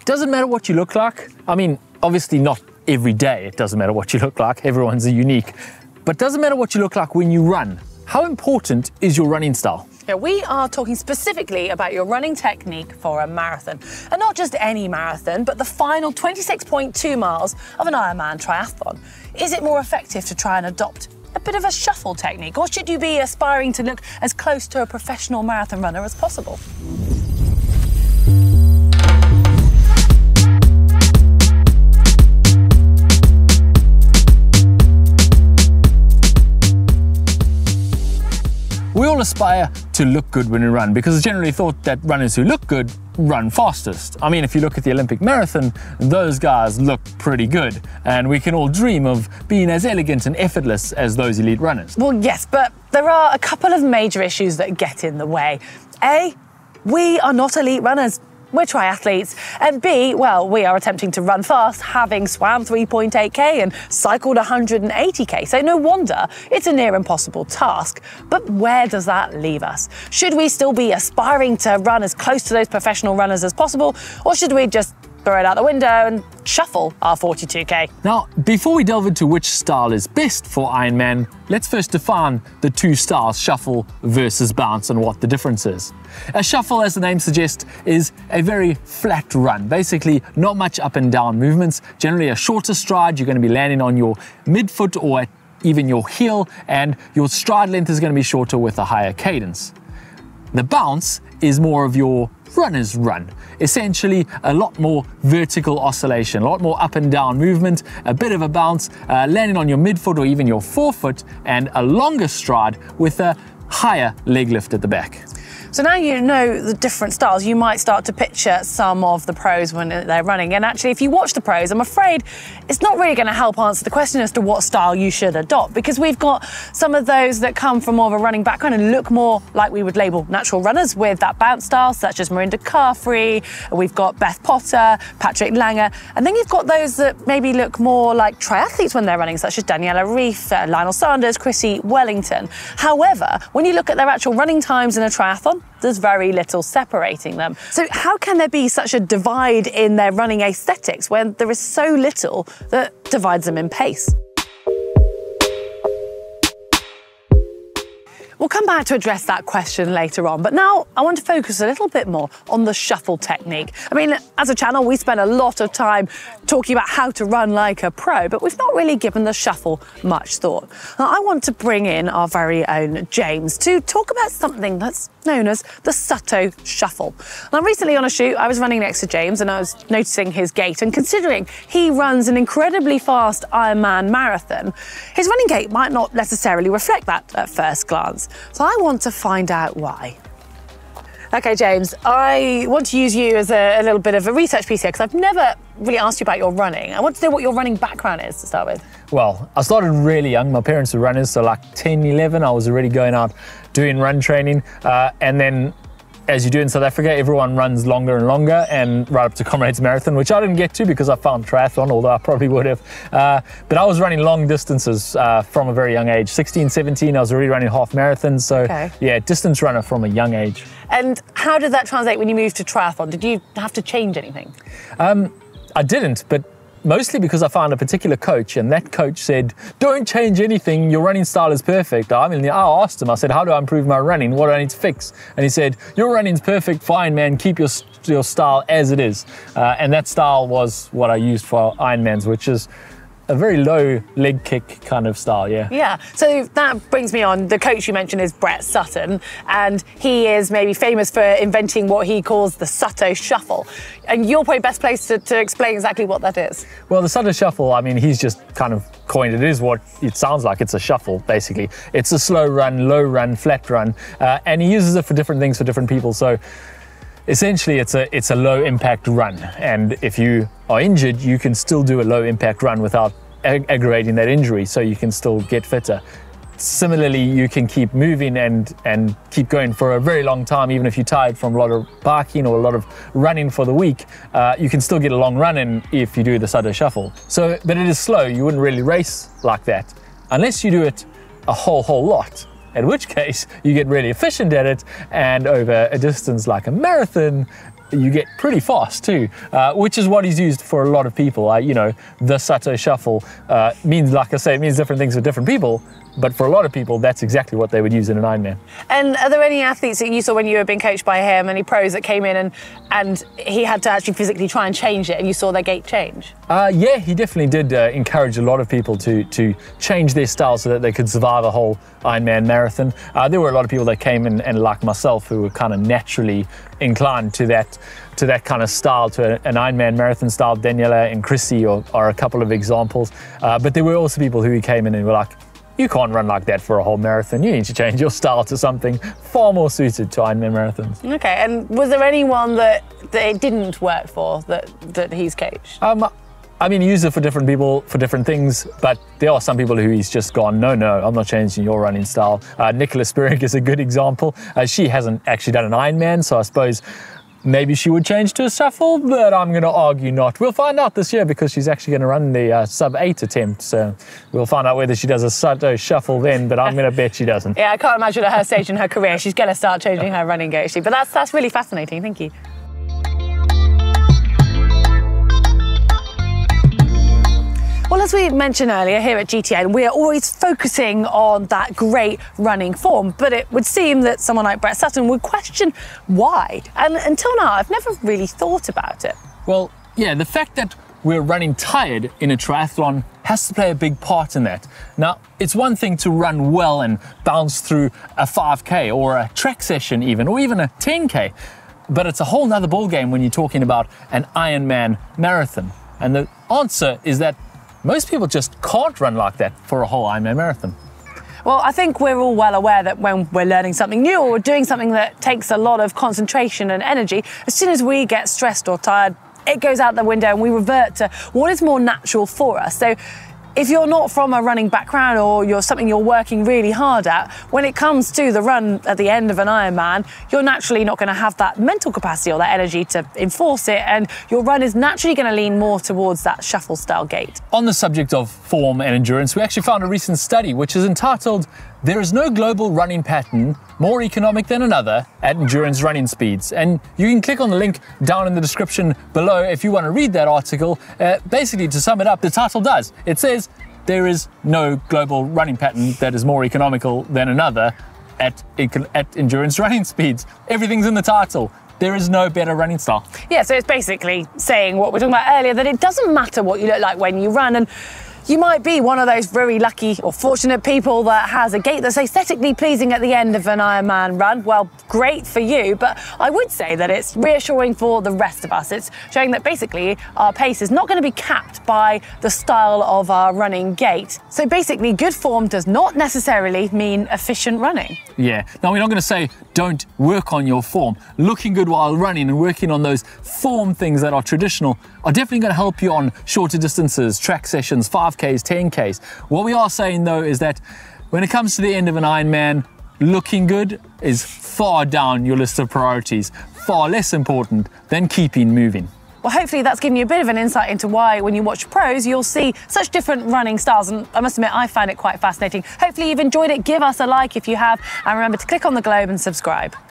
Doesn't matter what you look like. I mean, obviously not every day it doesn't matter what you look like. Everyone's unique. But doesn't matter what you look like when you run. How important is your running style? Yeah, we are talking specifically about your running technique for a marathon. And not just any marathon, but the final 26.2 miles of an Ironman triathlon. Is it more effective to try and adopt a bit of a shuffle technique, or should you be aspiring to look as close to a professional marathon runner as possible? We all aspire to look good when we run because it's generally thought that runners who look good run fastest. I mean, if you look at the Olympic marathon, those guys look pretty good, and we can all dream of being as elegant and effortless as those elite runners. Well, yes, but there are a couple of major issues that get in the way. A, we are not elite runners. We're triathletes. And B, well, we are attempting to run fast, having swam 3.8k and cycled 180k. So no wonder it's a near impossible task. But where does that leave us? Should we still be aspiring to run as close to those professional runners as possible? Or should we just throw it out the window and shuffle our 42k? Now, before we delve into which style is best for Ironman, let's first define the two styles, shuffle versus bounce, and what the difference is. A shuffle, as the name suggests, is a very flat run. Basically, not much up and down movements, generally a shorter stride. You're going to be landing on your midfoot or at even your heel, and your stride length is going to be shorter with a higher cadence. The bounce is more of your runner's run. Essentially, a lot more vertical oscillation, a lot more up and down movement, a bit of a bounce, landing on your midfoot or even your forefoot, and a longer stride with a higher leg lift at the back. So now you know the different styles, you might start to picture some of the pros when they're running. And actually, if you watch the pros, I'm afraid it's not really going to help answer the question as to what style you should adopt, because we've got some of those that come from more of a running background and look more like we would label natural runners with that bounce style, such as Marinda Carfrey. We've got Beth Potter, Patrick Langer. And then you've got those that maybe look more like triathletes when they're running, such as Daniela Reef, Lionel Sanders, Chrissy Wellington. However, when you look at their actual running times in a triathlon, there's very little separating them. So how can there be such a divide in their running aesthetics when there is so little that divides them in pace? We'll come back to address that question later on, but now I want to focus a little bit more on the shuffle technique. I mean, as a channel, we spend a lot of time talking about how to run like a pro, but we've not really given the shuffle much thought. Now, I want to bring in our very own James to talk about something that's known as the Sutto Shuffle. Now, recently on a shoot, I was running next to James and I was noticing his gait, and considering he runs an incredibly fast Ironman marathon, his running gait might not necessarily reflect that at first glance. So I want to find out why. Okay, James, I want to use you as a little bit of a research piece here because I've never really asked you about your running. I want to know what your running background is to start with. Well, I started really young. My parents were runners, so like 10, 11, I was already going out doing run training. And then, as you do in South Africa, everyone runs longer and longer, and right up to Comrades Marathon, which I didn't get to because I found triathlon, although I probably would have. But I was running long distances from a very young age. 16, 17, I was already running half marathons. So yeah, distance runner from a young age. And how did that translate when you moved to triathlon? Did you have to change anything? I didn't, but mostly because I found a particular coach, and that coach said, don't change anything, your running style is perfect. I asked him, I said, how do I improve my running? What do I need to fix? And he said, your running's perfect, fine, man, keep your style as it is. And that style was what I used for Ironmans, which is a very low leg kick kind of style, yeah. Yeah, so that brings me on. The coach you mentioned is Brett Sutton, and he is maybe famous for inventing what he calls the Sutto Shuffle. And you're probably best placed to explain exactly what that is. Well, the Sutto Shuffle, I mean, he's just kind of coined it. It is what it sounds like. It's a shuffle, basically. It's a slow run, low run, flat run, and he uses it for different things for different people. So essentially, it's a low impact run, and if you are injured, you can still do a low impact run without aggravating that injury, so you can still get fitter. Similarly, you can keep moving and keep going for a very long time, even if you're tired from a lot of biking or a lot of running for the week. You can still get a long run in if you do the Sutto Shuffle. So, but it is slow. You wouldn't really race like that unless you do it a whole lot. In which case, you get really efficient at it, and over a distance like a marathon, you get pretty fast too, which is what is used for a lot of people. You know, the Sato Shuffle means, like I say, it means different things for different people. But for a lot of people, that's exactly what they would use in an Ironman. And are there any athletes that you saw when you were being coached by him, any pros that came in and he had to actually physically try and change it and you saw their gait change? Yeah, he definitely did encourage a lot of people to change their style so that they could survive a whole Ironman marathon. There were a lot of people that came in, and like myself, who were kind of naturally inclined to that kind of style, to an Ironman marathon style. Daniela and Chrissy are a couple of examples. But there were also people who came in and were like, you can't run like that for a whole marathon. You need to change your style to something far more suited to Ironman marathons. Okay, and was there anyone that it didn't work for that he's coached? I mean, he used it for different people, for different things, but there are some people who he's just gone, no, I'm not changing your running style. Nicola Spirig is a good example. She hasn't actually done an Ironman, so I suppose maybe she would change to a shuffle, but I'm going to argue not. We'll find out this year because she's actually going to run the sub-8 attempt. So we'll find out whether she does a Sato Shuffle then, but I'm going to bet she doesn't. Yeah, I can't imagine at her stage in her career she's going to start changing her running gait, actually. But that's really fascinating. Thank you. Well, as we mentioned earlier, here at GTN, we are always focusing on that great running form, but it would seem that someone like Brett Sutton would question why. And until now, I've never really thought about it. Well, yeah, the fact that we're running tired in a triathlon has to play a big part in that. Now, it's one thing to run well and bounce through a 5K or a track session even, or even a 10K, but it's a whole nother ballgame when you're talking about an Ironman marathon. And the answer is that most people just can't run like that for a whole Ironman marathon. Well, I think we're all well aware that when we're learning something new or doing something that takes a lot of concentration and energy, as soon as we get stressed or tired, it goes out the window and we revert to what is more natural for us. So if you're not from a running background or you're something you're working really hard at, when it comes to the run at the end of an Ironman, you're naturally not going to have that mental capacity or that energy to enforce it, and your run is naturally going to lean more towards that shuffle style gait. On the subject of form and endurance, we actually found a recent study which is entitled "There is no global running pattern more economic than another at endurance running speeds." And you can click on the link down in the description below if you want to read that article. Basically, to sum it up, the title does. It says, there is no global running pattern that is more economical than another at endurance running speeds. Everything's in the title. There is no better running style. Yeah, so it's basically saying what we were talking about earlier, that it doesn't matter what you look like when you run. And you might be one of those very lucky or fortunate people that has a gait that's aesthetically pleasing at the end of an Ironman run. Well, great for you, but I would say that it's reassuring for the rest of us. It's showing that basically our pace is not going to be capped by the style of our running gait. So basically, good form does not necessarily mean efficient running. Yeah. Now, we're not going to say don't work on your form. Looking good while running and working on those form things that are traditional are definitely going to help you on shorter distances, track sessions, 5Ks, 10Ks. What we are saying, though, is that when it comes to the end of an Ironman, looking good is far down your list of priorities, far less important than keeping moving. Well, hopefully that's given you a bit of an insight into why, when you watch pros, you'll see such different running styles. And I must admit, I find it quite fascinating. Hopefully you've enjoyed it. Give us a like if you have. And remember to click on the globe and subscribe.